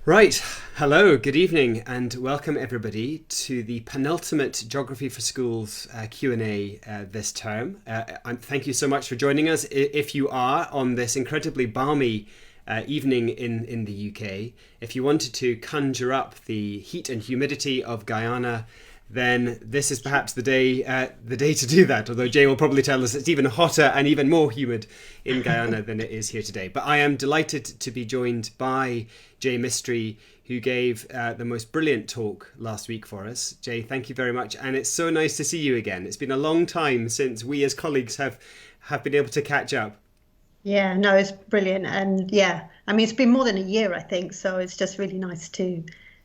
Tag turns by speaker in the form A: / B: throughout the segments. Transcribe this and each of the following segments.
A: Right. Hello, good evening, and welcome everybody to the penultimate Geography for Schools Q&A this term. Thank you so much for joining us. If you are on this incredibly balmy evening in the UK, if you wanted to conjure up the heat and humidity of Guyana, then this is perhaps the day to do that. Although Jay will probably tell us it's even hotter and even more humid in Guyana than it is here today. But I am delighted to be joined by Jay Mistry, who gave the most brilliant talk last week for us. Jay, thank you very much, and it's so nice to see you again. It's been a long time since we as colleagues have been able to catch up.
B: Yeah, no, it's brilliant. And yeah, I mean, it's been more than a year, I think. So it's just really nice to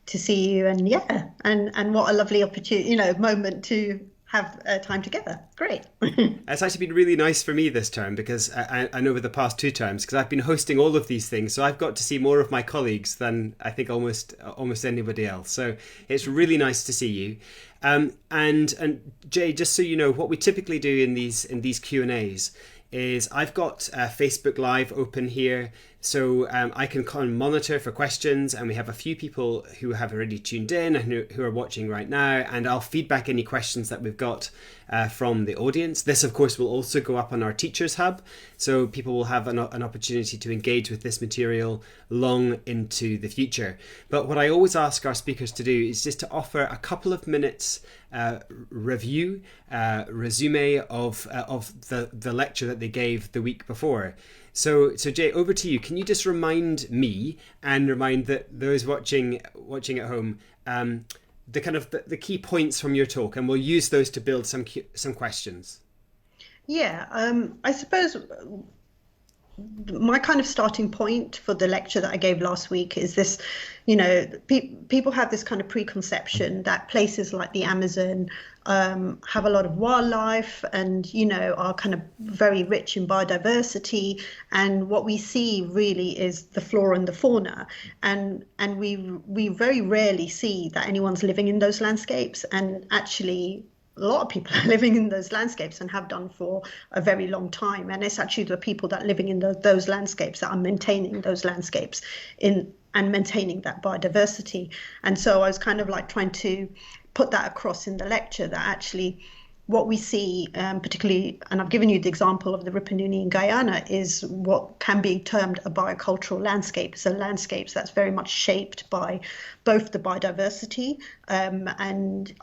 B: see you. And yeah, and what a lovely opportunity, moment to have time together. Great.
A: It's actually been really nice for me this term because I know over the past two terms, because I've been hosting all of these things, so I've got to see more of my colleagues than I think almost anybody else. So it's really nice to see you. And Jay, just so you know, what we typically do in these Q&As is I've got Facebook Live open here, so I can kind of monitor for questions, and we have a few people who have already tuned in and who are watching right now, and I'll feedback any questions that we've got from the audience. This, of course, will also go up on our Teachers Hub, so people will have an opportunity to engage with this material long into the future. But what I always ask our speakers to do is just to offer a couple of minutes resume of the lecture that they gave the week before. So Jay, over to you. Can you just remind me and remind those watching at home the kind of the key points from your talk, and we'll use those to build some questions.
B: Yeah, I suppose my kind of starting point for the lecture that I gave last week is this, people have this kind of preconception that places like the Amazon have a lot of wildlife and, are kind of very rich in biodiversity. And what we see really is the flora and the fauna. And we very rarely see that anyone's living in those landscapes. And actually, a lot of people are living in those landscapes and have done for a very long time. And it's actually the people that are living in those landscapes that are maintaining those landscapes and maintaining that biodiversity. And so I was kind of like trying to put that across in the lecture, that actually what we see, particularly, and I've given you the example of the Ripanuni in Guyana, is what can be termed a biocultural landscape. So landscapes that's very much shaped by both the biodiversity and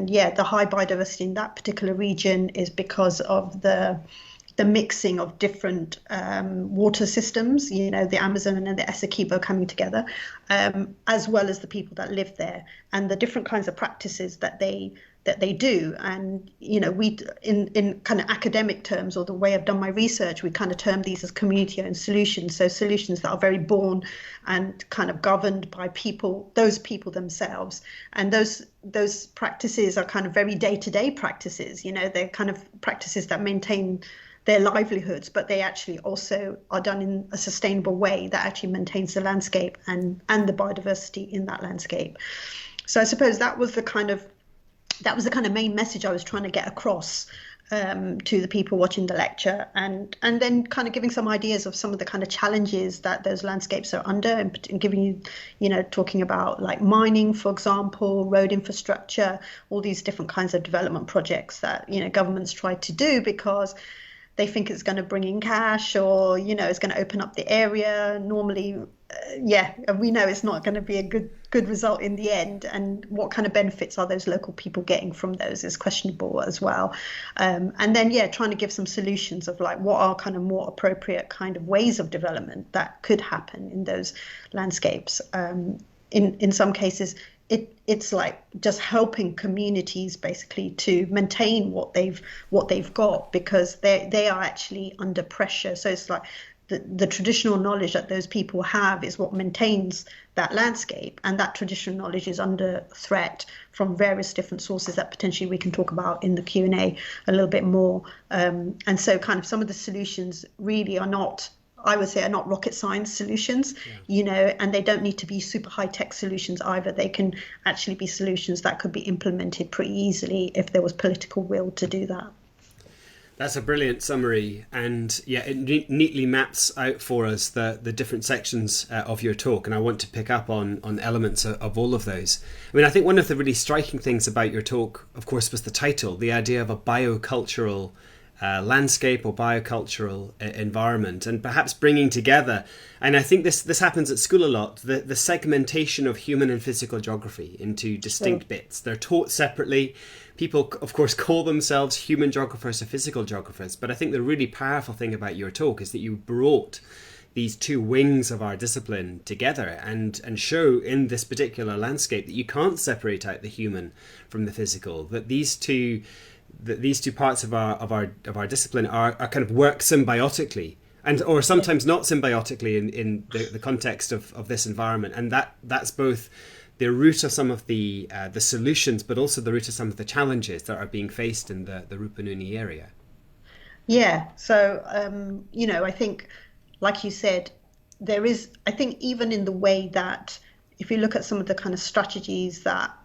B: yeah, the high biodiversity in that particular region is because of the mixing of different water systems, the Amazon and the Essequibo coming together, as well as the people that live there and the different kinds of practices that they do. And we in kind of academic terms, or the way I've done my research, we kind of term these as community-owned solutions. So solutions that are very born and kind of governed by those people themselves. And those practices are kind of very day-to-day practices. They're kind of practices that maintain their livelihoods, but they actually also are done in a sustainable way that actually maintains the landscape and the biodiversity in that landscape. So I suppose that was the kind of main message I was trying to get across to the people watching the lecture, and then kind of giving some ideas of some of the kind of challenges that those landscapes are under, and giving you, talking about like mining, for example, road infrastructure, all these different kinds of development projects that governments try to do because they think it's going to bring in cash, or it's going to open up the area. Normally, we know it's not going to be a good result in the end. And what kind of benefits are those local people getting from those is questionable as well. And then trying to give some solutions of like what are kind of more appropriate kind of ways of development that could happen in those landscapes. In some cases, it's like just helping communities basically to maintain what they've got, because they are actually under pressure. So it's like the traditional knowledge that those people have is what maintains that landscape, and that traditional knowledge is under threat from various different sources that potentially we can talk about in the Q&A a little bit more. And so kind of some of the solutions really are not, I would say, are not rocket science solutions, and they don't need to be super high tech solutions either. They can actually be solutions that could be implemented pretty easily if there was political will to do that.
A: That's a brilliant summary, and yeah, it neatly maps out for us the different sections of your talk, and I want to pick up on elements of all of those. I mean, I think one of the really striking things about your talk, of course, was the title, the idea of a biocultural landscape or biocultural environment, and perhaps bringing together, and I think this happens at school a lot, the segmentation of human and physical geography into distinct bits. They're taught separately. People, of course, call themselves human geographers or physical geographers, but I think the really powerful thing about your talk is that you brought these two wings of our discipline together and show in this particular landscape that you can't separate out the human from the physical, that these two parts of our discipline are kind of work symbiotically, and or sometimes not symbiotically in the context of this environment, and that's both the root of some of the solutions, but also the root of some of the challenges that are being faced in the Rupununi area.
B: Yeah, so I think, like you said, there is, I think, even in the way that if you look at some of the kind of strategies that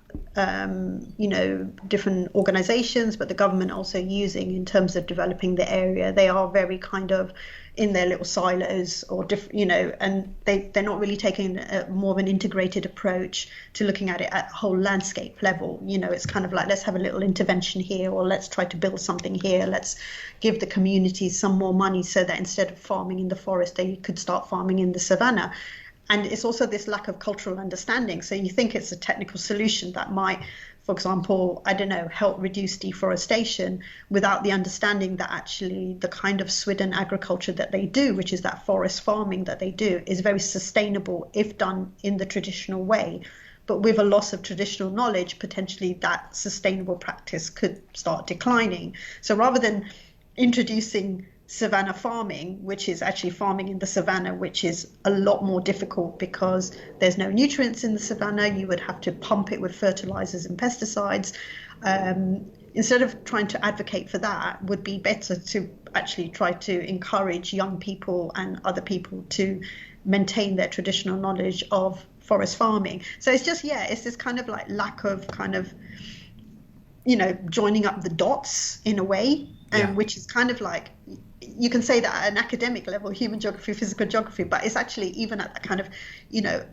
B: different organizations, but the government also using in terms of developing the area, they are very kind of in their little silos or different, and they're not really taking more of an integrated approach to looking at it at a whole landscape level. It's kind of like, let's have a little intervention here, or let's try to build something here. Let's give the communities some more money so that instead of farming in the forest, they could start farming in the savannah. And it's also this lack of cultural understanding. So you think it's a technical solution that might, for example, I don't know, help reduce deforestation, without the understanding that actually the kind of swidden agriculture that they do, which is that forest farming that they do, is very sustainable if done in the traditional way. But with a loss of traditional knowledge, potentially that sustainable practice could start declining. So rather than introducing savanna farming, which is actually farming in the savannah, which is a lot more difficult because there's no nutrients in the savannah, you would have to pump it with fertilizers and pesticides. Instead of trying to advocate for that, would be better to actually try to encourage young people and other people to maintain their traditional knowledge of forest farming. So it's just, it's this kind of like lack of kind of, joining up the dots in a way, which is kind of like, you can say that at an academic level, human geography, physical geography, but it's actually even at that kind of,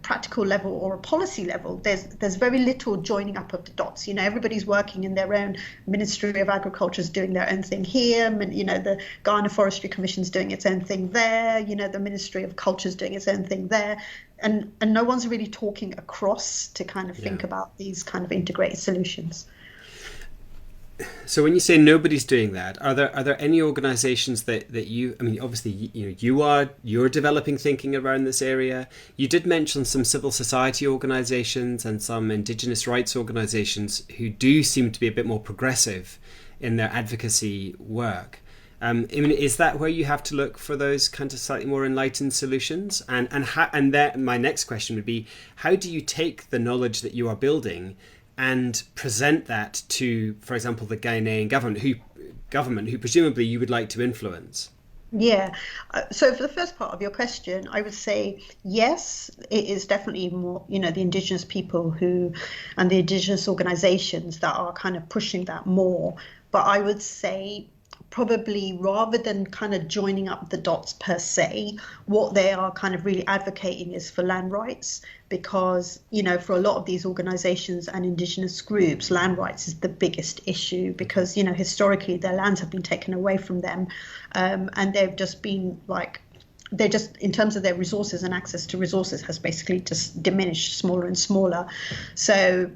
B: practical level or a policy level, there's very little joining up of the dots. Everybody's working in their own. Ministry of Agriculture is doing their own thing here. The Guyana Forestry Commission is doing its own thing there. The Ministry of Culture is doing its own thing there. And no one's really talking across to kind of think about these kind of integrated solutions.
A: So when you say nobody's doing that, are there any organizations that you, I mean, obviously, you're developing thinking around this area. You did mention some civil society organizations and some indigenous rights organizations who do seem to be a bit more progressive in their advocacy work. I mean, is that where you have to look for those kind of slightly more enlightened solutions? And my next question would be, how do you take the knowledge that you are building and present that to, for example, the Ghanaian government, who presumably you would like to influence?
B: Yeah. So for the first part of your question, I would say yes, it is definitely more, the indigenous people and the indigenous organizations that are kind of pushing that more. But I would say probably rather than kind of joining up the dots per se, what they are kind of really advocating is for land rights, because, for a lot of these organizations and indigenous groups, land rights is the biggest issue because, historically their lands have been taken away from them, and they've just been in terms of their resources and access to resources has basically just diminished smaller and smaller. So,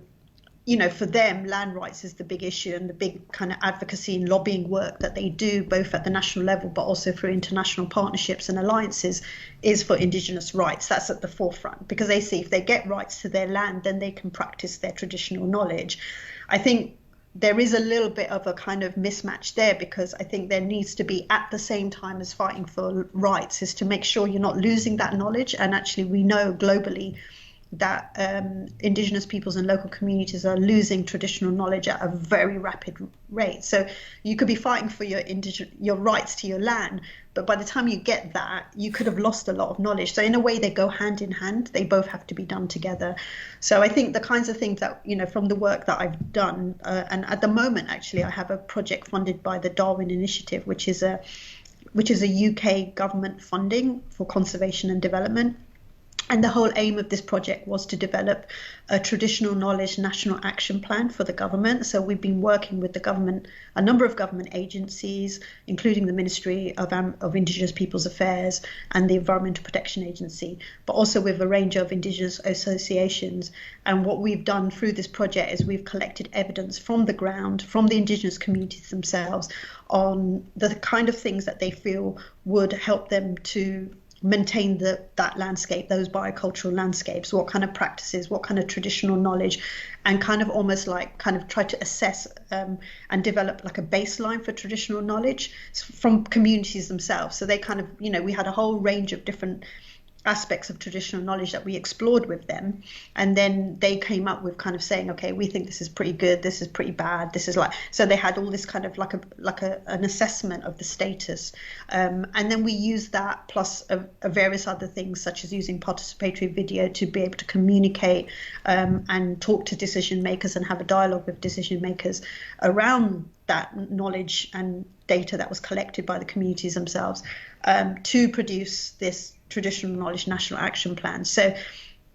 B: for them, land rights is the big issue, and the big kind of advocacy and lobbying work that they do, both at the national level, but also through international partnerships and alliances, is for indigenous rights. That's at the forefront, because they see if they get rights to their land, then they can practice their traditional knowledge. I think there is a little bit of a kind of mismatch there, because I think there needs to be, at the same time as fighting for rights, is to make sure you're not losing that knowledge. And actually, we know globally, that Indigenous peoples and local communities are losing traditional knowledge at a very rapid rate. So you could be fighting for your rights to your land, but by the time you get that, you could have lost a lot of knowledge. So in a way, they go hand in hand. They both have to be done together. So I think the kinds of things that, from the work that I've done, and at the moment, actually, I have a project funded by the Darwin Initiative, which is a UK government funding for conservation and development. And the whole aim of this project was to develop a traditional knowledge national action plan for the government. So we've been working with the government, a number of government agencies, including the Ministry of Indigenous Peoples Affairs and the Environmental Protection Agency, but also with a range of Indigenous associations. And what we've done through this project is we've collected evidence from the ground, from the Indigenous communities themselves, on the kind of things that they feel would help them to maintain that landscape, those biocultural landscapes, what kind of practices, what kind of traditional knowledge, and kind of almost like kind of try to assess and develop like a baseline for traditional knowledge from communities themselves. So they kind of, we had a whole range of different aspects of traditional knowledge that we explored with them, and then they came up with kind of saying, okay, we think this is pretty good, this is pretty bad, this is like, so they had all this kind of like an assessment of the status, and then we used that plus various other things, such as using participatory video to be able to communicate and talk to decision makers and have a dialogue with decision makers around that knowledge and data that was collected by the communities themselves, to produce this traditional knowledge national action plan. So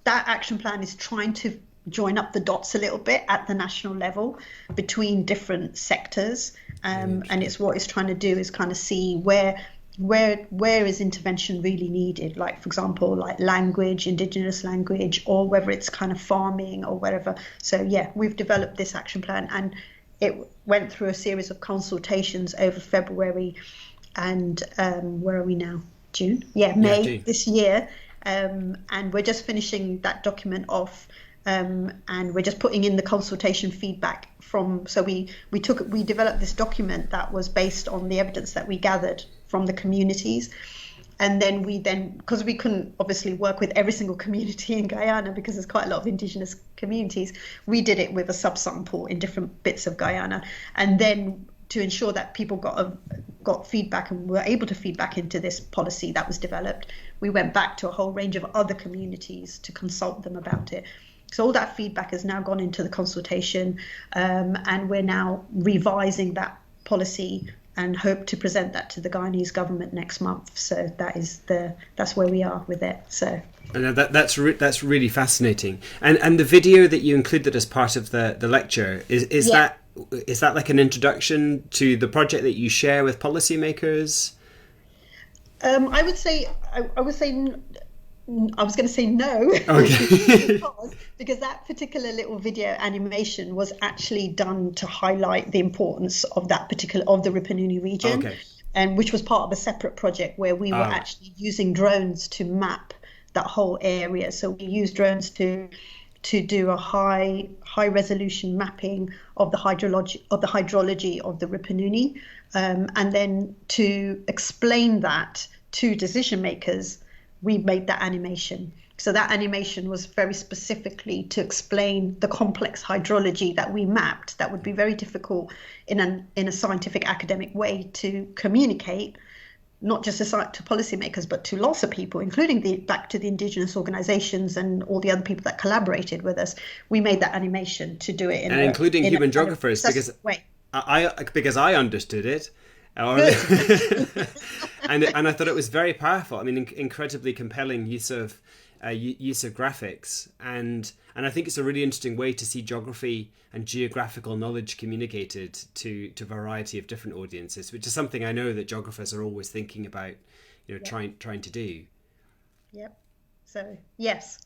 B: that action plan is trying to join up the dots a little bit at the national level between different sectors, and it's what it's trying to do is kind of see where is intervention really needed, like for example like language, Indigenous language, or whether it's kind of farming or whatever. So yeah, we've developed this action plan, and it went through a series of consultations over February and where are we now? June? Yeah, May
A: June.
B: This year. And we're just finishing that document off, and we're just putting in the consultation feedback from, so we developed this document that was based on the evidence that we gathered from the communities. And then because we couldn't obviously work with every single community in Guyana because there's quite a lot of Indigenous communities, we did it with a subsample in different bits of Guyana. And then to ensure that people got feedback and were able to feedback into this policy that was developed, we went back to a whole range of other communities to consult them about it. So all that feedback has now gone into the consultation, and we're now revising that policy and hope to present that to the Guyanese government next month. So that's where we are with it. So.
A: And that's really fascinating. And the video that you included as part of the lecture is that like an introduction to the project that you share with policymakers?
B: I would say I was going to say no.
A: Okay.
B: because that particular little video animation was actually done to highlight the importance of the Rupununi region,
A: Okay.
B: And which was part of a separate project where we were actually using drones to map that whole area. So we used drones to do a high resolution mapping of the hydrology of the Rupununi, and then to explain that to decision makers, we made that animation. So that animation was very specifically to explain the complex hydrology that we mapped that would be very difficult in a scientific academic way to communicate, not just to policymakers, but to lots of people, including back to the Indigenous organizations and all the other people that collaborated with us. We made that animation to do it
A: including human geographers, because I understood it. And I thought it was very powerful. I mean, incredibly compelling use of graphics, and I think it's a really interesting way to see geography and geographical knowledge communicated to a variety of different audiences, which is something I know that geographers are always thinking about, trying to do.
B: Yep. So yes.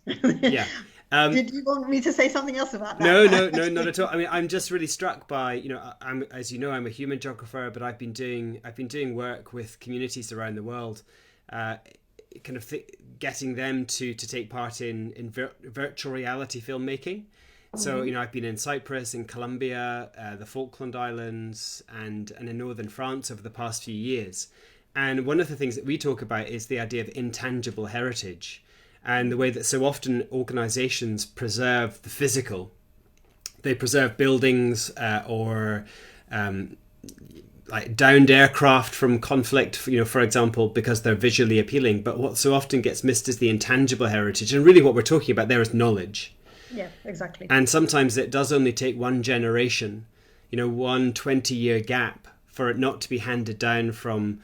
A: Yeah.
B: Did you want me to say something else about that?
A: No, not at all. I mean, I'm just really struck by, I'm a human geographer, but I've been doing work with communities around the world, kind of getting them to take part in virtual reality filmmaking. So, I've been in Cyprus, in Colombia, the Falkland Islands, and in northern France over the past few years. And one of the things that we talk about is the idea of intangible heritage. and the way that so often organizations preserve the physical. They preserve buildings or like downed aircraft from conflict, you know, for example, because they're visually appealing. But what so often gets missed is the intangible heritage. And really what we're talking about there is knowledge.
B: Yeah, exactly.
A: And sometimes it does only take one generation, you know, 20-year gap for it not to be handed down from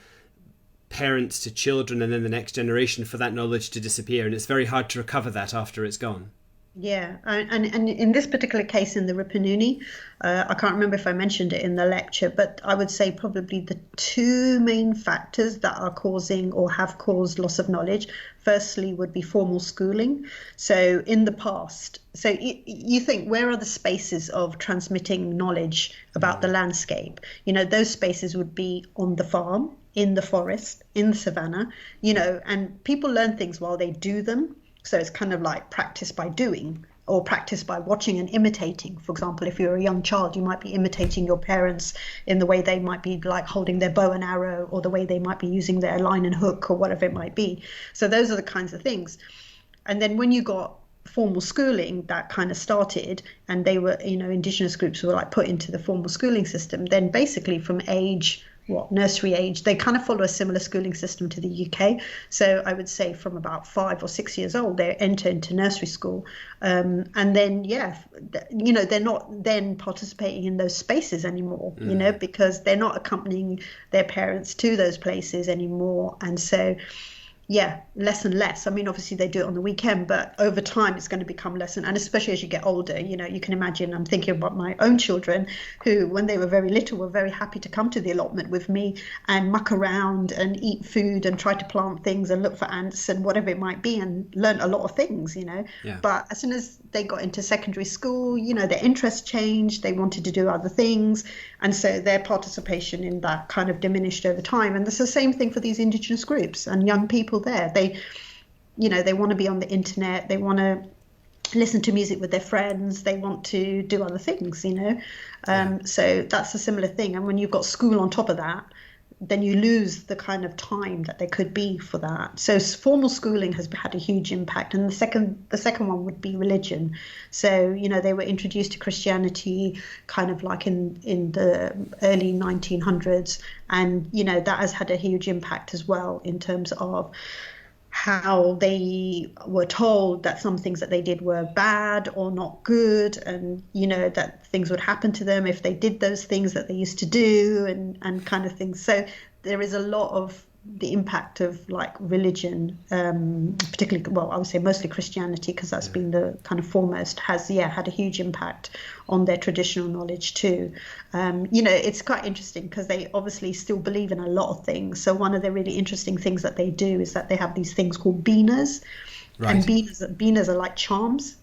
A: parents to children and then the next generation for that knowledge to disappear. And it's very hard to recover that after it's gone.
B: Yeah, and in this particular case, in the Rupununi, I can't remember if I mentioned it in the lecture, but I would say probably the two main factors that are causing or have caused loss of knowledge, firstly, would be formal schooling. So in the past, so you think, where are the spaces of transmitting knowledge about the landscape? You know, those spaces would be on the farm, in the forest, in the savannah, you know, and people learn things while they do them. So it's kind of like practice by doing, or practice by watching and imitating. For example, if you're a young child, you might be imitating your parents in the way they might be like holding their bow and arrow, or the way they might be using their line and hook, or whatever it might be. So those are the kinds of things. And then when you got formal schooling, that kind of started, and they were, you know, indigenous groups were like put into the formal schooling system, then basically from nursery age, they kind of follow a similar schooling system to the UK. So I would say from about 5 or 6 years old, they enter into nursery school. And then, you know, they're not then participating in those spaces anymore, you know, because they're not accompanying their parents to those places anymore. And so, yeah, less and less. I mean, obviously they do it on the weekend, but over time it's going to become less. And especially as you get older, you know, you can imagine, I'm thinking about my own children who, when they were very little, were very happy to come to the allotment with me and muck around and eat food and try to plant things and look for ants and whatever it might be, and learn a lot of things, you know.
A: Yeah.
B: But as soon as they got into secondary school, you know, their interests changed, they wanted to do other things. And so their participation in that kind of diminished over time. And it's the same thing for these indigenous groups and young people there. They, you know, they want to be on the internet, they want to listen to music with their friends, they want to do other things, you know. So that's a similar thing. And when you've got school on top of that, then you lose the kind of time that there could be for that. So formal schooling has had a huge impact. And the second one would be religion. So, you know, they were introduced to Christianity kind of like in the early 1900s. And, you know, that has had a huge impact as well in terms of how they were told that some things that they did were bad or not good, and, you know, that things would happen to them if they did those things that they used to do, and kind of things. So there is a lot of the impact of like religion, particularly, well, I would say mostly Christianity, because that's been the kind of foremost, has had a huge impact on their traditional knowledge too. You know, it's quite interesting because they obviously still believe in a lot of things. So one of the really interesting things that they do is that they have these things called binas,
A: Right.
B: and binas are like charms.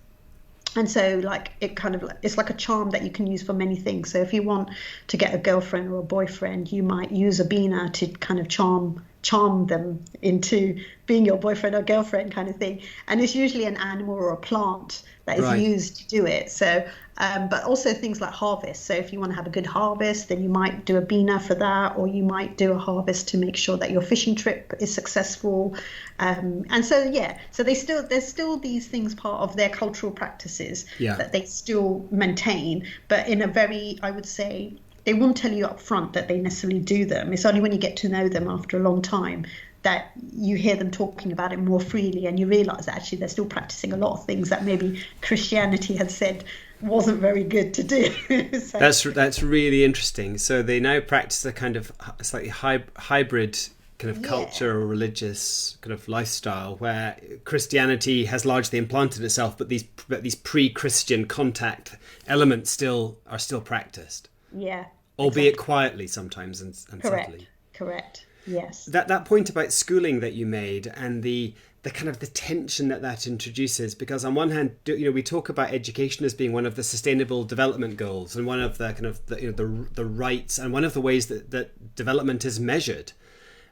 B: And so, like, it's like a charm that you can use for many things. So if you want to get a girlfriend or a boyfriend, you might use a bina to kind of charm them into being your boyfriend or girlfriend kind of thing. And it's usually an animal or a plant that is
A: Right.
B: used to do it. So, but also things like harvest. So if you want to have a good harvest, then you might do a bina for that, or you might do a harvest to make sure that your fishing trip is successful. And so, so there's still these things part of their cultural practices that they still maintain, but in a very, I would say, they won't tell you up front that they necessarily do them. It's only when you get to know them after a long time that you hear them talking about it more freely, and you realize that actually they're still practicing a lot of things that maybe Christianity had said wasn't very good to do. So,
A: That's really interesting. So they now practice a kind of slightly hybrid kind of culture or religious kind of lifestyle, where Christianity has largely implanted itself, but these pre-Christian contact elements are still practiced.
B: Yeah.
A: Albeit quietly sometimes and subtly.
B: Correct. Yes.
A: That point about schooling that you made, and the kind of the tension that introduces, because on one hand, you know, we talk about education as being one of the sustainable development goals and one of the kind of the rights and one of the ways that development is measured,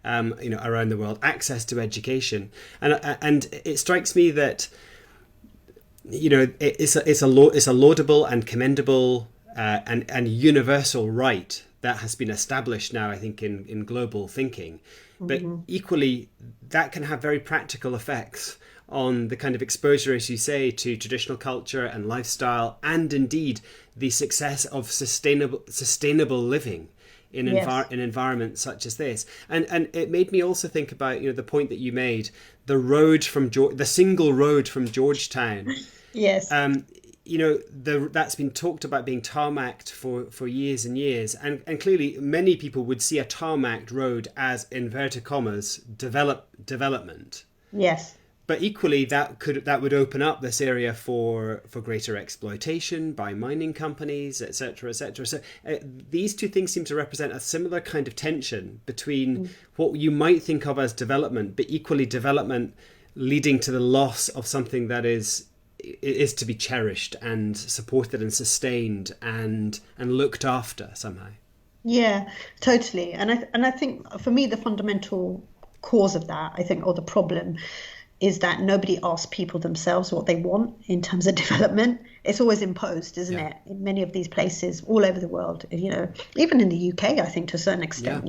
A: you know, around the world, access to education, and it strikes me that, you know, it's a laudable and commendable and universal right that has been established now, I think, in global thinking. But equally, that can have very practical effects on the kind of exposure, as you say, to traditional culture and lifestyle, and indeed the success of sustainable living in in environments such as this. And it made me also think about, the point that you made, the single road from Georgetown.
B: Yes.
A: That's been talked about being tarmacked for years and years, and clearly many people would see a tarmacked road as, inverted commas, development.
B: Yes.
A: But equally, that would open up this area for greater exploitation by mining companies, etc., etc. So these two things seem to represent a similar kind of tension between what you might think of as development, but equally development leading to the loss of something that is to be cherished and supported and sustained and looked after somehow.
B: Yeah, totally. And I think for me the fundamental cause of that, I think, or the problem, is that nobody asks people themselves what they want in terms of development. It's always imposed, isn't it? In many of these places all over the world, even in the UK, I think to a certain extent,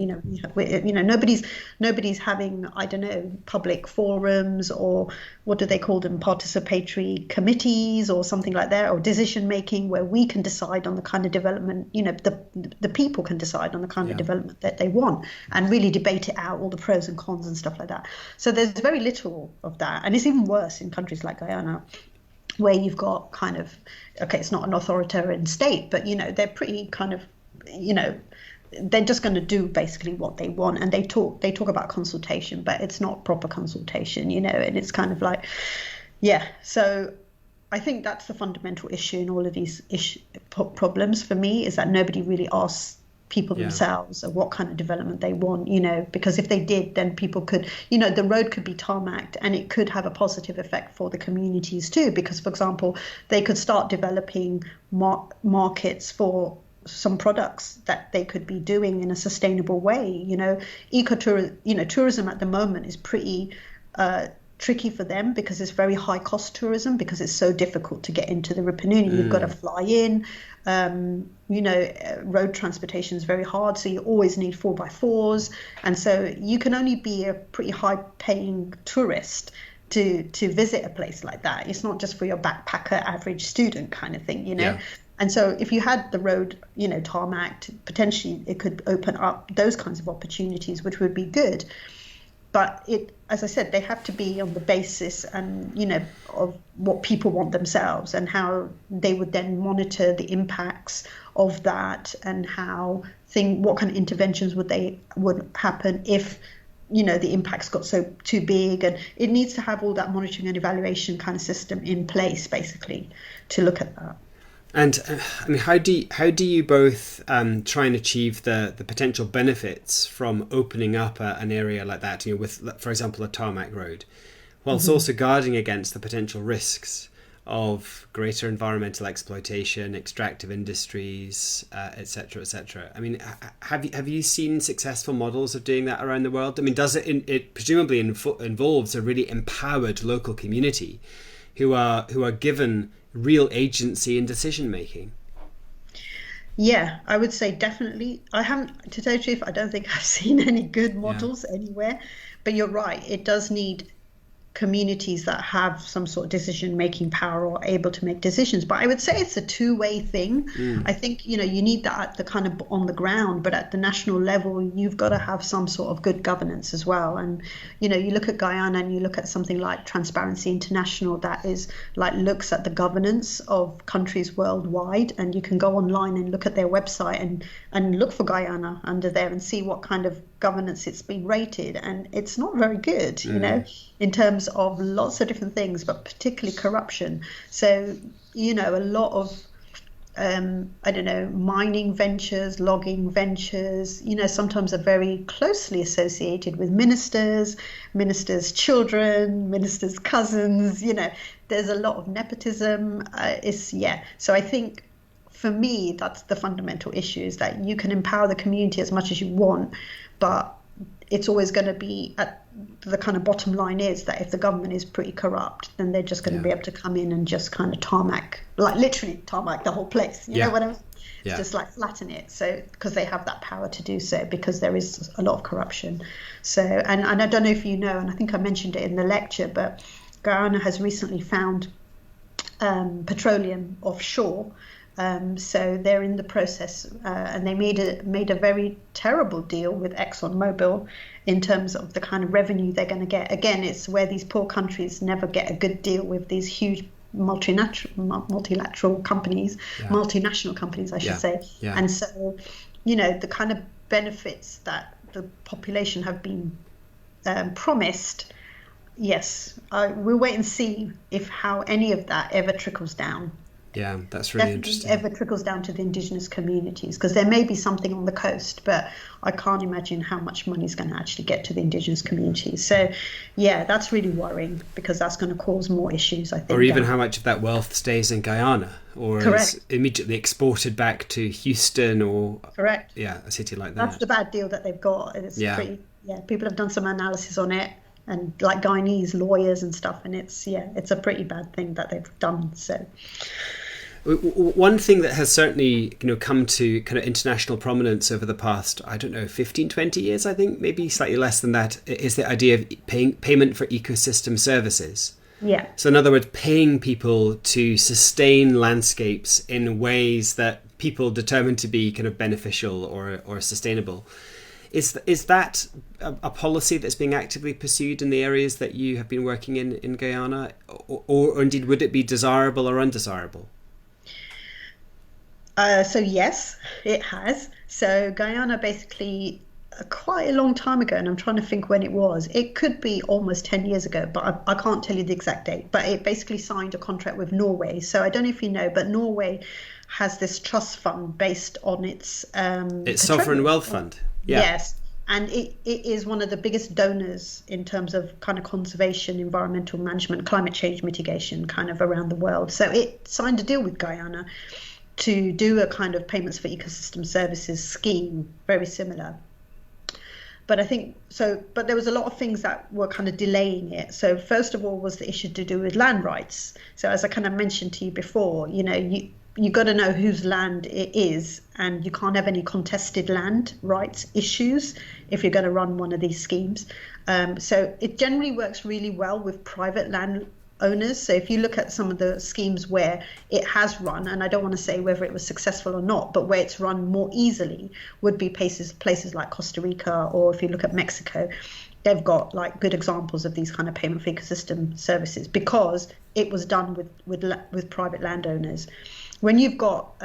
B: nobody's having, I don't know, public forums, or what do they call them, participatory committees or something like that, or decision making where we can decide on the kind of development, the people can decide on the kind of development that they want and really debate it out, all the pros and cons and stuff like that. So there's very little of that. And it's even worse in countries like Guyana, where you've got kind of, it's not an authoritarian state, but, they're pretty kind of, they're just going to do basically what they want. And they talk about consultation, but it's not proper consultation, and it's kind of like, So I think that's the fundamental issue in all of these problems for me, is that nobody really asks people themselves of what kind of development they want, because if they did, then people could, the road could be tarmacked and it could have a positive effect for the communities too, because, for example, they could start developing markets for some products that they could be doing in a sustainable way. Tourism at the moment is pretty tricky for them because it's very high cost tourism, because it's so difficult to get into the Rupununi. You've got to fly in. Road transportation is very hard, so you always need 4x4s, and so you can only be a pretty high-paying tourist to visit a place like that. It's not just for your backpacker, average student kind of thing,
A: Yeah.
B: And so if you had the road, tarmacked, potentially it could open up those kinds of opportunities, which would be good. But as I said, they have to be on the basis of what people want themselves, and how they would then monitor the impacts of that, and what kind of interventions would happen if the impacts got too big. And it needs to have all that monitoring and evaluation kind of system in place, basically, to look at that.
A: And how do you both try and achieve the potential benefits from opening up an area like that, with, for example, a tarmac road, whilst also guarding against the potential risks of greater environmental exploitation, extractive industries, etc., etc.? I mean, have you seen successful models of doing that around the world? I mean, does it presumably involves a really empowered local community who are given real agency in decision making?
B: Yeah, I would say definitely. I haven't, to tell you the truth, I don't think I've seen any good models anywhere, but you're right, it does need communities that have some sort of decision-making power or able to make decisions. But I would say it's a two-way thing. I think, you need that at the kind of on the ground, but at the national level, you've got to have some sort of good governance as well. And, you look at Guyana and you look at something like Transparency International, that is looks at the governance of countries worldwide, and you can go online and look at their website and look for Guyana under there and see what kind of governance it's been rated, and it's not very good, in terms of lots of different things, but particularly corruption. So, a lot of mining ventures, logging ventures, sometimes are very closely associated with ministers' children, ministers' cousins. There's a lot of nepotism. So I think, for me, that's the fundamental issue, is that you can empower the community as much as you want, but it's always going to be at the kind of bottom line is that if the government is pretty corrupt, then they're just going to be able to come in and just kind of literally tarmac the whole place. You know what I mean?
A: Yeah.
B: Just flatten it. So, because they have that power to do so, because there is a lot of corruption. So, and I don't know if you know, and I think I mentioned it in the lecture, but Guyana has recently found petroleum offshore. So they're in the process, and they made a very terrible deal with ExxonMobil in terms of the kind of revenue they're going to get. Again, it's where these poor countries never get a good deal with these huge multilateral companies, multinational companies, I should say.
A: Yeah.
B: And so, the kind of benefits that the population have been promised. Yes, we'll wait and see if how any of that ever trickles down.
A: Yeah, that's really
B: Definitely
A: interesting.
B: ever trickles down to the indigenous communities, because there may be something on the coast, but I can't imagine how much money is going to actually get to the indigenous communities. So, yeah, that's really worrying, because that's going to cause more issues, I think.
A: Or even how much of that wealth stays in Guyana, or is immediately exported back to Houston, or a city like that.
B: That's the bad deal that they've got. It's people have done some analysis on it, and like Guyanese lawyers and stuff, and it's a pretty bad thing that they've done. So
A: one thing that has certainly come to kind of international prominence over the past 15, 20 years, I think, maybe slightly less than that, is the idea of payment for ecosystem services.
B: Yeah.
A: So in other words, paying people to sustain landscapes in ways that people determine to be kind of beneficial or sustainable. Is that a policy that's being actively pursued in the areas that you have been working in Guyana, or indeed would it be desirable or undesirable?
B: So yes, it has. So Guyana basically quite a long time ago, and I'm trying to think when it was. It could be almost 10 years ago, but I can't tell you the exact date. But it basically signed a contract with Norway. So I don't know if you know, but Norway has this trust fund based on its
A: sovereign wealth fund. Yeah.
B: Yes. And it is one of the biggest donors in terms of kind of conservation, environmental management, climate change mitigation kind of around the world. So it signed a deal with Guyana to do a kind of payments for ecosystem services scheme, very similar. But I think but there was a lot of things that were kind of delaying it. So first of all was the issue to do with land rights. So as I kind of mentioned to you before, you got to know whose land it is, and you can't have any contested land rights issues if you're going to run one of these schemes. So it generally works really well with private land owners. So if you look at some of the schemes where it has run, and I don't want to say whether it was successful or not, but where it's run more easily would be places like Costa Rica, or if you look at Mexico, they've got like good examples of these kind of payment for ecosystem services because it was done with private landowners. When you've got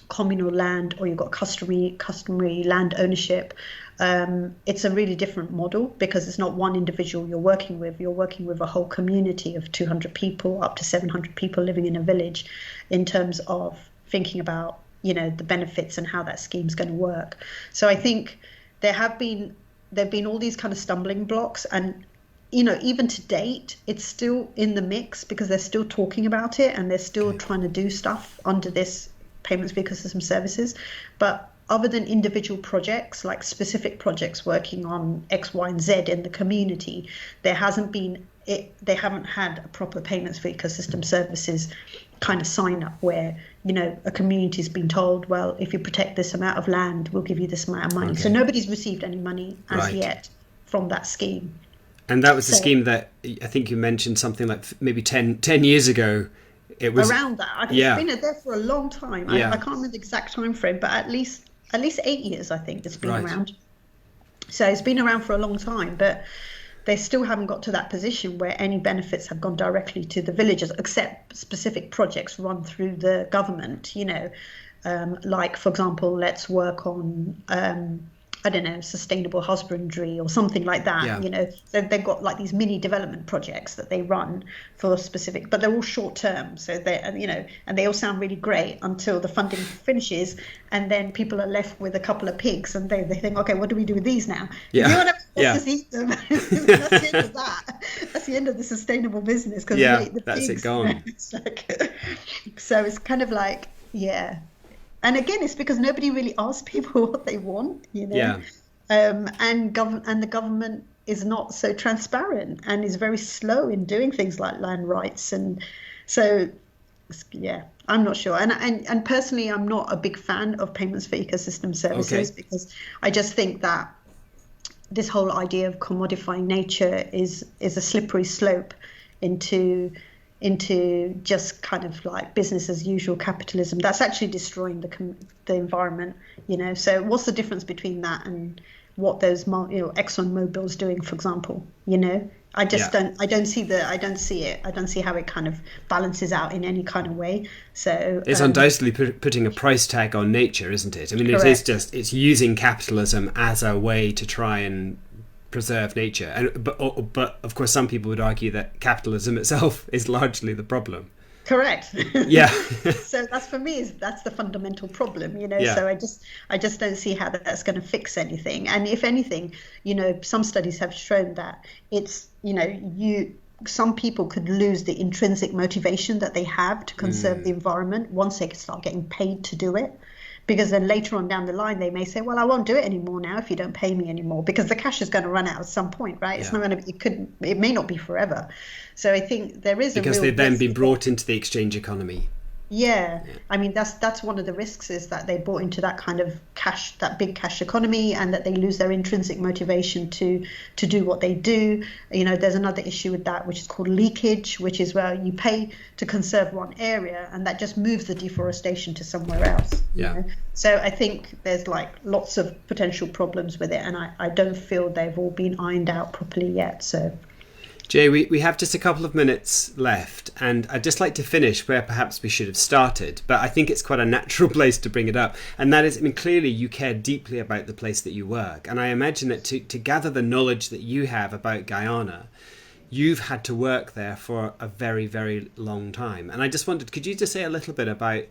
B: communal land, or you've got customary land ownership, it's a really different model, because it's not one individual you're working with. You're working with a whole community of 200 people, up to 700 people living in a village, in terms of thinking about the benefits and how that scheme's going to work. So I think there've been all these kind of stumbling blocks, and even to date, it's still in the mix, because they're still talking about it and they're still trying to do stuff under this payments for ecosystem services. But other than individual projects, like specific projects working on X, Y, and Z in the community, they haven't had a proper payments for ecosystem services kind of sign up where, a community's been told, well, if you protect this amount of land, we'll give you this amount of money. Okay. So nobody's received any money as yet from that scheme.
A: And that was the scheme that I think you mentioned something like maybe 10 years ago. It was
B: around that. It's been there for a long time. I can't remember the exact time frame, but at least 8 years, I think it's been around. So it's been around for a long time, but they still haven't got to that position where any benefits have gone directly to the villagers, except specific projects run through the government, like, for example, let's work on sustainable husbandry or something like that. So they've got like these mini development projects that they run for specific, but they're all short term. So and they all sound really great until the funding finishes, and then people are left with a couple of pigs, and they think, okay, what do we do with these now? Let's eat them. That's the end of that. That's the end of the sustainable business, because
A: that's it gone.
B: It's so it's kind of like, and again, it's because nobody really asks people what they want, And the government is not so transparent and is very slow in doing things like land rights, and so I'm not sure. And personally, I'm not a big fan of payments for ecosystem services because I just think that this whole idea of commodifying nature is a slippery slope into just kind of like business as usual capitalism that's actually destroying the environment, you know. So what's the difference between that and what those, you know, ExxonMobil's doing, for example, you know? I just I don't see it. I don't see how it kind of balances out in any kind of way. So
A: it's undoubtedly putting a price tag on nature, isn't it? I mean,
B: correct.
A: it is just, it's using capitalism as a way to try and preserve nature. And but of course, some people would argue that capitalism itself is largely the problem.
B: Correct.
A: Yeah.
B: So that's, for me, that's the fundamental problem, you know.
A: Yeah.
B: So I just don't see how that's going to fix anything. And if anything, you know, some studies have shown that it's, you know, some people could lose the intrinsic motivation that they have to conserve the environment once they start getting paid to do it. Because then later on down the line, they may say, well, I won't do it anymore now if you don't pay me anymore, because the cash is going to run out at some point, right? It's not going to be, it may not be forever. So I think there is
A: because they've then been brought into the exchange economy.
B: Yeah. I mean, that's one of the risks, is that they bought into that kind of cash, that big cash economy, and that they lose their intrinsic motivation to do what they do. You know, there's another issue with that, which is called leakage, which is where you pay to conserve one area and that just moves the deforestation to somewhere else. You know? So I think there's like lots of potential problems with it, and I don't feel they've all been ironed out properly yet. So
A: Jay, we have just a couple of minutes left, and I'd just like to finish where perhaps we should have started, but I think it's quite a natural place to bring it up. And that is, I mean, clearly you care deeply about the place that you work. And I imagine that to gather the knowledge that you have about Guyana, you've had to work there for a very, very long time. And I just wondered, could you just say a little bit about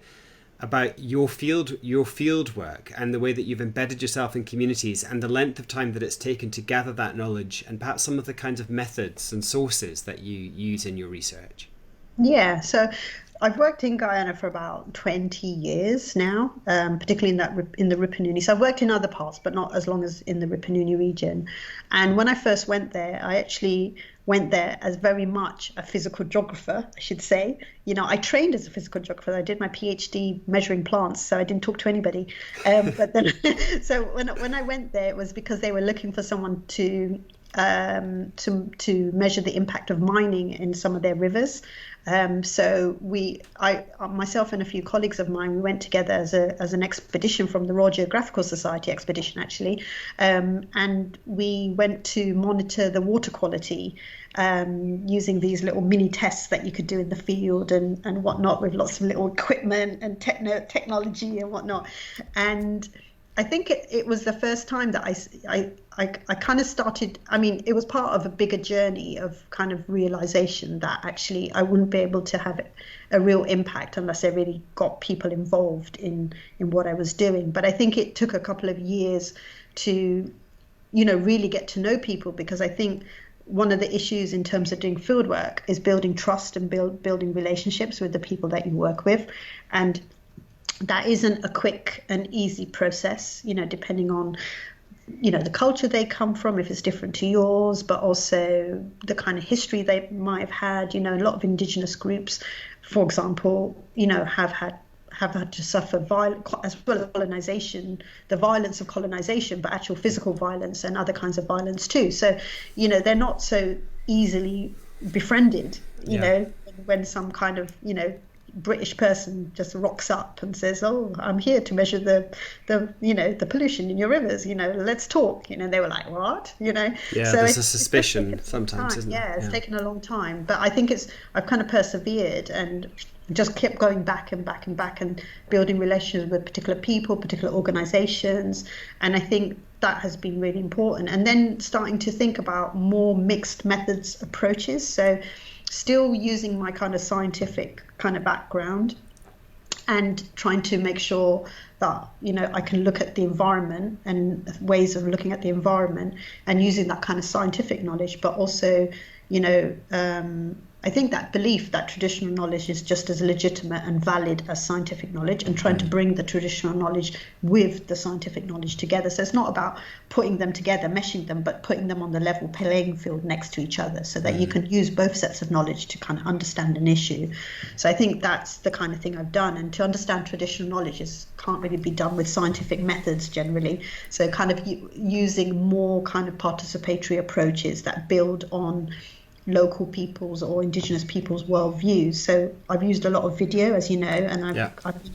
A: your field work and the way that you've embedded yourself in communities and the length of time that it's taken to gather that knowledge, and perhaps some of the kinds of methods and sources that you use in your research?
B: Yeah, so I've worked in Guyana for about 20 years now, particularly in the Rupununi. So I've worked in other parts, but not as long as in the Rupununi region. And when I first went there, I actually went there as very much a physical geographer, I should say. You know, I trained as a physical geographer. I did my PhD measuring plants, so I didn't talk to anybody. But then, so when I went there, it was because they were looking for someone to measure the impact of mining in some of their rivers. So myself and a few colleagues of mine, we went together as an expedition from the Royal Geographical Society expedition, actually, and we went to monitor the water quality using these little mini tests that you could do in the field and whatnot, with lots of little equipment and technology and whatnot. And I think it was the first time that I kind of started. I mean, it was part of a bigger journey of kind of realization that actually I wouldn't be able to have a real impact unless I really got people involved in what I was doing. But I think it took a couple of years to, you know, really get to know people, because I think one of the issues in terms of doing field work is building trust and building relationships with the people that you work with. And that isn't a quick and easy process, you know, depending on, you know, the culture they come from, if it's different to yours, but also the kind of history they might have had. You know, a lot of indigenous groups, for example, you know, have had to suffer violence as well as colonization, the violence of colonization, but actual physical violence and other kinds of violence too. So, you know, they're not so easily befriended, you know, when some kind of, you know, British person just rocks up and says, "Oh, I'm here to measure the you know, the pollution in your rivers. You know, let's talk." You know, they were like, "What?" You know.
A: Yeah, so there's a suspicion sometimes, isn't
B: there?
A: it?
B: Yeah, it's taken a long time, but I think I've kind of persevered and just kept going back and back and back and building relationships with particular people, particular organizations, and I think that has been really important. And then starting to think about more mixed methods approaches. So still using my kind of scientific kind of background and trying to make sure that, you know, I can look at the environment and ways of looking at the environment and using that kind of scientific knowledge, but also, you know, I think that belief that traditional knowledge is just as legitimate and valid as scientific knowledge, and trying to bring the traditional knowledge with the scientific knowledge together. So it's not about putting them together, meshing them, but putting them on the level playing field next to each other so that you can use both sets of knowledge to kind of understand an issue. So I think that's the kind of thing I've done. And to understand traditional knowledge can't really be done with scientific methods generally. So kind of using more kind of participatory approaches that build on local people's or indigenous people's worldviews. So I've used a lot of video, as you know, and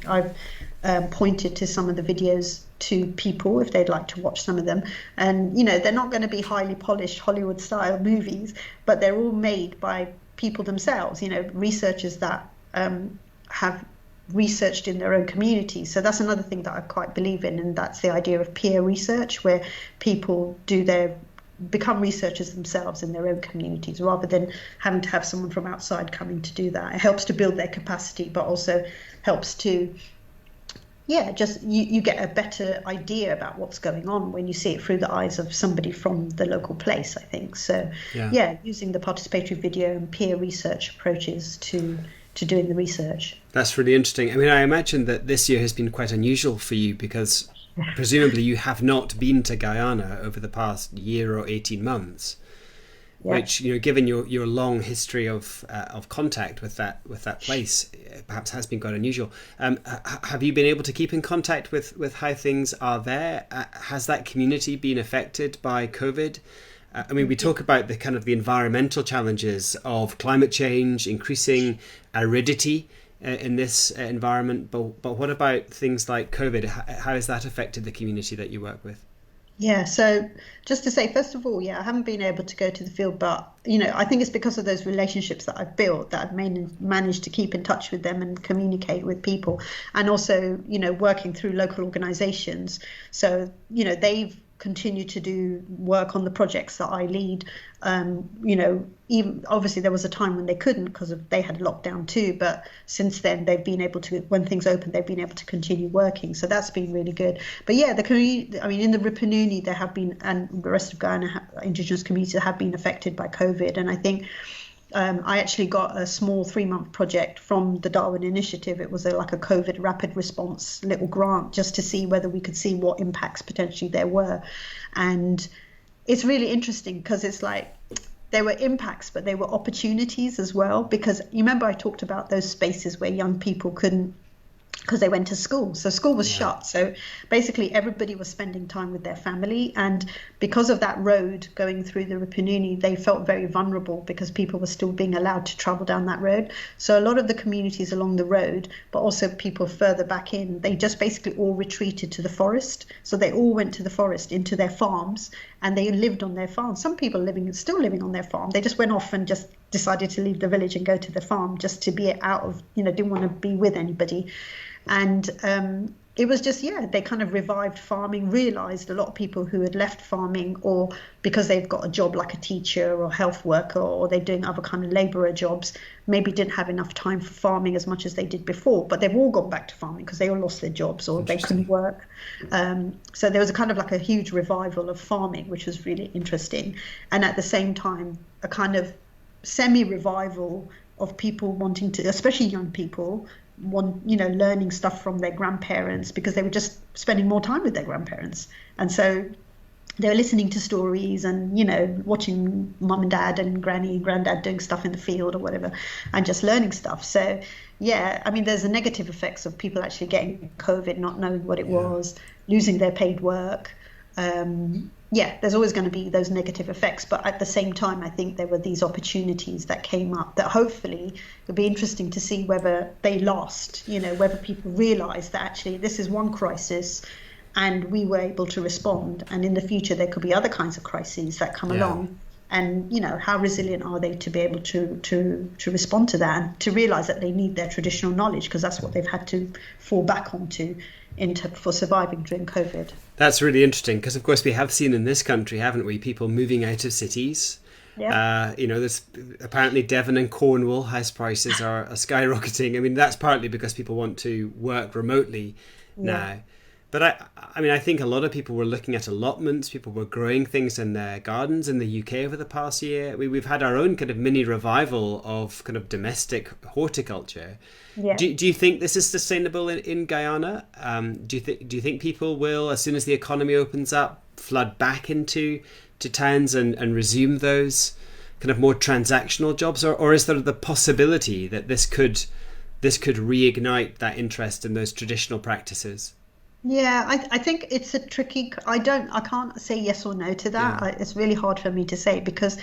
B: I've pointed to some of the videos to people if they'd like to watch some of them. And, you know, they're not going to be highly polished Hollywood style movies, but they're all made by people themselves, you know, researchers that have researched in their own community. So that's another thing that I quite believe in, and that's the idea of peer research, where people become researchers themselves in their own communities rather than having to have someone from outside coming to do that. It helps to build their capacity, but also helps to, just you get a better idea about what's going on when you see it through the eyes of somebody from the local place, I think. So using the participatory video and peer research approaches to doing the research.
A: That's really interesting. I mean, I imagine that this year has been quite unusual for you because presumably you have not been to Guyana over the past year or 18 months, which, you know, given your long history of contact with that place, perhaps has been quite unusual. Have you been able to keep in contact with how things are there? Has that community been affected by COVID? I mean, we talk about the kind of the environmental challenges of climate change, increasing aridity in this environment, but what about things like COVID? How has that affected the community that you work with?
B: Yeah, so just to say, first of all, I haven't been able to go to the field, but, you know, I think it's because of those relationships that I've built that I've managed to keep in touch with them and communicate with people, and also, you know, working through local organizations. So, you know, they've continued to do work on the projects that I lead. You know, even obviously there was a time when they couldn't because they had lockdown too, but since then they've been able to, when things open, they've been able to continue working. So that's been really good. But yeah, the community, I mean, in the Rupununi there have been, and the rest of Guyana, indigenous communities have been affected by COVID. And I think I actually got a small 3-month project from the Darwin Initiative. It was like a COVID rapid response little grant just to see whether we could see what impacts potentially there were. And it's really interesting because it's like there were impacts, but there were opportunities as well. Because you remember I talked about those spaces where young people couldn't, because they went to school. So school was shut. So basically everybody was spending time with their family. And because of that road going through the Rupununi, they felt very vulnerable because people were still being allowed to travel down that road. So a lot of the communities along the road, but also people further back in, they just basically all retreated to the forest. So they all went to the forest into their farms and they lived on their farm. Some people still living on their farm. They just went off and just decided to leave the village and go to the farm just to be out of, you know, didn't want to be with anybody. And it was just, they kind of revived farming, realised a lot of people who had left farming, or because they've got a job like a teacher or health worker, or they're doing other kind of labourer jobs, maybe didn't have enough time for farming as much as they did before, but they've all gone back to farming because they all lost their jobs or they couldn't work. So there was a kind of like a huge revival of farming, which was really interesting. And at the same time, a kind of semi-revival of people wanting to, especially young people, learning stuff from their grandparents because they were just spending more time with their grandparents. And so they were listening to stories and, you know, watching mum and dad and granny and granddad doing stuff in the field or whatever and just learning stuff. So, I mean, there's the negative effects of people actually getting COVID, not knowing what it was, losing their paid work. There's always going to be those negative effects. But at the same time, I think there were these opportunities that came up that hopefully it'll be interesting to see whether they last, you know, whether people realise that actually this is one crisis and we were able to respond. And in the future, there could be other kinds of crises that come along. And, you know, how resilient are they to be able to respond to that and to realise that they need their traditional knowledge because that's what they've had to fall back onto for surviving during COVID.
A: That's really interesting because, of course, we have seen in this country, haven't we, people moving out of cities. There's apparently Devon and Cornwall house prices are skyrocketing. I mean, that's partly because people want to work remotely now. But I mean, I think a lot of people were looking at allotments. People were growing things in their gardens in the UK over the past year. We've had our own kind of mini revival of kind of domestic horticulture.
B: Yeah.
A: Do you think this is sustainable in Guyana? Do you think people will, as soon as the economy opens up, flood back into towns and resume those kind of more transactional jobs, or is there the possibility that this could reignite that interest in those traditional practices?
B: Yeah, I think it's a tricky. I can't say yes or no to that.
A: Yeah.
B: It's really hard for me to say because,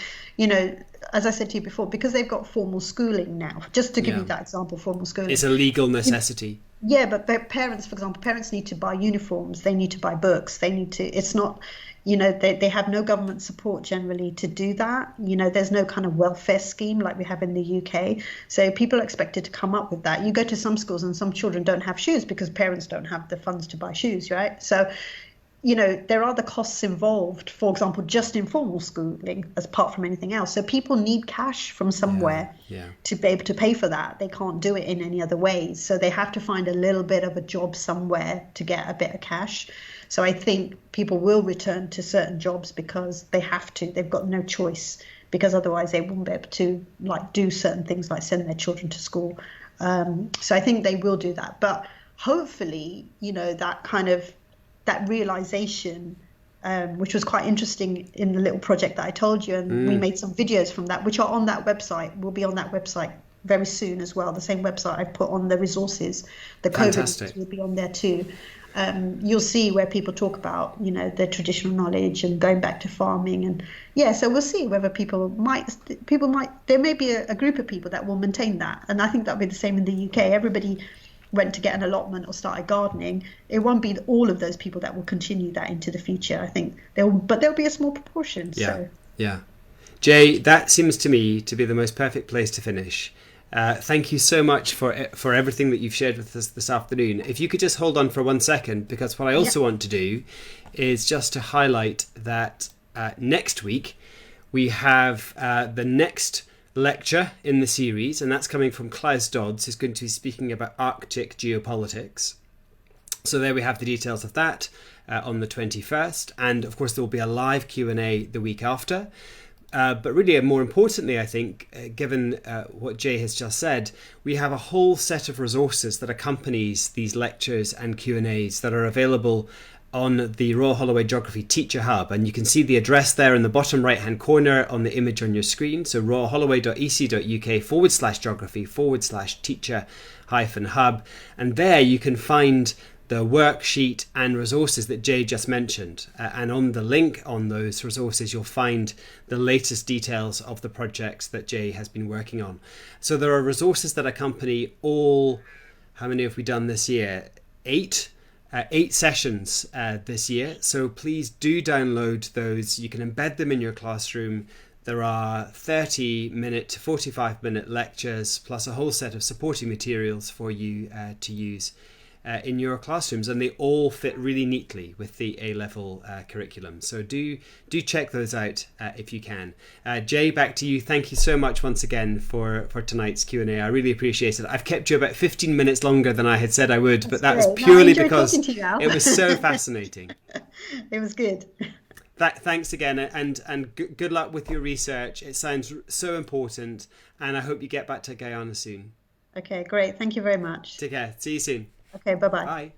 B: as I said to you before, because they've got formal schooling now. Just to give you that example, formal schooling.
A: It's a legal necessity.
B: Yeah, but their parents, for example, parents need to buy uniforms. They need to buy books. They need to. It's not. They have no government support generally to do that. There's no kind of welfare scheme like we have in the UK. So people are expected to come up with that. You go to some schools and some children don't have shoes because parents don't have the funds to buy shoes, right? So, there are the costs involved, for example, just in formal schooling, as apart from anything else. So people need cash from somewhere to be able to pay for that. They can't do it in any other ways. So they have to find a little bit of a job somewhere to get a bit of cash. So I think people will return to certain jobs because they have to. They've got no choice because otherwise they won't be able to do certain things like send their children to school. So I think they will do that. But hopefully, that realization, which was quite interesting in the little project that I told you, and we made some videos from that, which are on that website, will be on that website very soon as well. The same website I put on the resources, the COVID resources will be on there too. You'll see where people talk about, their traditional knowledge and going back to farming. And so we'll see whether there may be a group of people that will maintain that. And I think that'll be the same in the UK. Everybody went to get an allotment or started gardening. It won't be all of those people that will continue that into the future. I think there'll be a small proportion.
A: Yeah. Jay, that seems to me to be the most perfect place to finish. Thank you so much for everything that you've shared with us this afternoon. If you could just hold on for 1 second, because what I also want to do is just to highlight that next week we have the next lecture in the series, and that's coming from Klaus Dodds, who's going to be speaking about Arctic geopolitics. So there we have the details of that on the 21st, and of course there will be a live Q&A the week after. But really, more importantly, I think, given what Jay has just said, we have a whole set of resources that accompanies these lectures and Q&As that are available on the Royal Holloway Geography Teacher Hub. And you can see the address there in the bottom right-hand corner on the image on your screen. So royalholloway.ec.uk/geography/teacher-hub. And there you can find the worksheet and resources that Jay just mentioned. And on the link on those resources, you'll find the latest details of the projects that Jay has been working on. So there are resources that accompany all, how many have we done this year? 8 sessions this year. So please do download those. You can embed them in your classroom. There are 30-minute to 45-minute lectures, plus a whole set of supporting materials for you to use in your classrooms, and they all fit really neatly with the A-level curriculum. So do check those out if you can. Jay, back to you. Thank you so much once again for tonight's Q&A. I really appreciate it. I've kept you about 15 minutes longer than I had said I would, but that was purely because it was so fascinating.
B: It was good.
A: Thanks again, and good luck with your research. It sounds so important, and I hope you get back to Guyana soon.
B: Okay, great. Thank you very much.
A: Take care. See you soon.
B: Okay, bye-bye.
A: Bye.